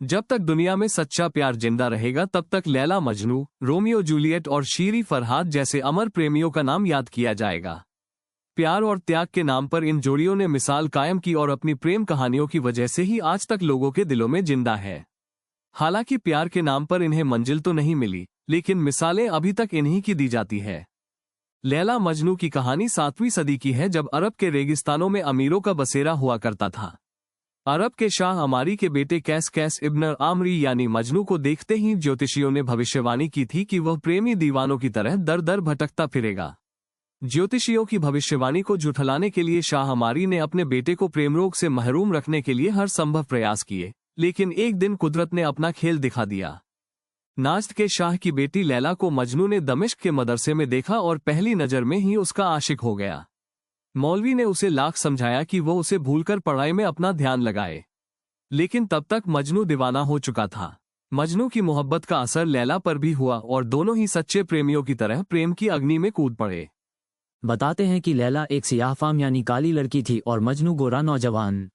जब तक दुनिया में सच्चा प्यार जिंदा रहेगा तब तक लैला मजनू, रोमियो जूलियट और शीरी फरहाद जैसे अमर प्रेमियों का नाम याद किया जाएगा। प्यार और त्याग के नाम पर इन जोड़ियों ने मिसाल कायम की और अपनी प्रेम कहानियों की वजह से ही आज तक लोगों के दिलों में जिंदा है। हालांकि प्यार के नाम पर इन्हें मंजिल तो नहीं मिली, लेकिन मिसालें अभी तक इन्हीं की दी जाती है। लैला मजनू की कहानी 7वीं सदी की है, जब अरब के रेगिस्तानों में अमीरों का बसेरा हुआ करता था। अरब के शाह अमारी के बेटे कैस इब्न आमरी यानी मजनू को देखते ही ज्योतिषियों ने भविष्यवाणी की थी कि वह प्रेमी दीवानों की तरह दर दर भटकता फिरेगा। ज्योतिषियों की भविष्यवाणी को झुठलाने के लिए शाह अमारी ने अपने बेटे को प्रेमरोग से महरूम रखने के लिए हर संभव प्रयास किए, लेकिन एक दिन कुदरत ने अपना खेल दिखा दिया। नाज्द के शाह की बेटी लैला को मजनू ने दमिश्क के मदरसे में देखा और पहली नजर में ही उसका आशिक हो गया। मौलवी ने उसे लाख समझाया कि वो उसे भूलकर पढ़ाई में अपना ध्यान लगाए, लेकिन तब तक मजनू दीवाना हो चुका था। मजनू की मोहब्बत का असर लैला पर भी हुआ और दोनों ही सच्चे प्रेमियों की तरह प्रेम की अग्नि में कूद पड़े। बताते हैं कि लैला एक सियाहफाम यानी काली लड़की थी और मजनू गोरा नौजवान।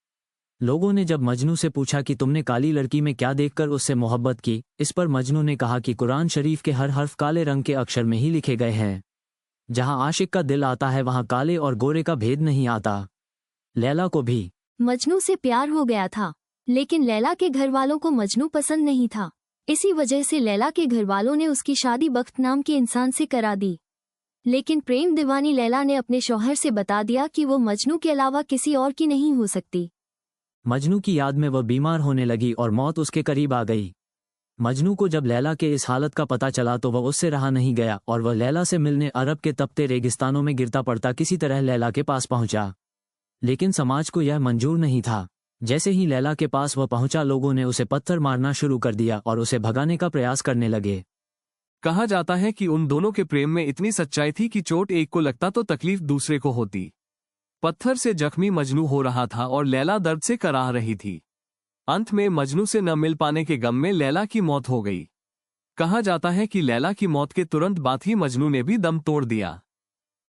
लोगों ने जब मजनू से पूछा कि तुमने काली लड़की में क्या देखकर उससे मोहब्बत की, इस पर मजनू ने कहा कि कुरान शरीफ के हर हर्फ काले रंग के अक्षर में ही लिखे गए हैं। जहां आशिक का दिल आता है वहां काले और गोरे का भेद नहीं आता। लैला को भी मजनू से प्यार हो गया था, लेकिन लैला के घर वालों को मजनू पसंद नहीं था। इसी वजह से लैला के घर वालों ने उसकी शादी बख्त नाम के इंसान से करा दी। लेकिन प्रेम दीवानी लैला ने अपने शौहर से बता दिया कि वो मजनू के अलावा किसी और की नहीं हो सकती। मजनू की याद में वह बीमार होने लगी और मौत उसके करीब आ गई। मजनू को जब लैला के इस हालत का पता चला तो वह उससे रहा नहीं गया और वह लैला से मिलने अरब के तपते रेगिस्तानों में गिरता पड़ता किसी तरह लैला के पास पहुंचा। लेकिन समाज को यह मंजूर नहीं था। जैसे ही लैला के पास वह पहुंचा, लोगों ने उसे पत्थर मारना शुरू कर दिया और उसे भगाने का प्रयास करने लगे। कहा जाता है कि उन दोनों के प्रेम में इतनी सच्चाई थी कि चोट एक को लगता तो तकलीफ दूसरे को होती। पत्थर से जख्मी मजनू हो रहा था और लैला दर्द से कराह रही थी। अंत में मजनू से न मिल पाने के गम में लैला की मौत हो गई। कहा जाता है कि लैला की मौत के तुरंत बाद ही मजनू ने भी दम तोड़ दिया।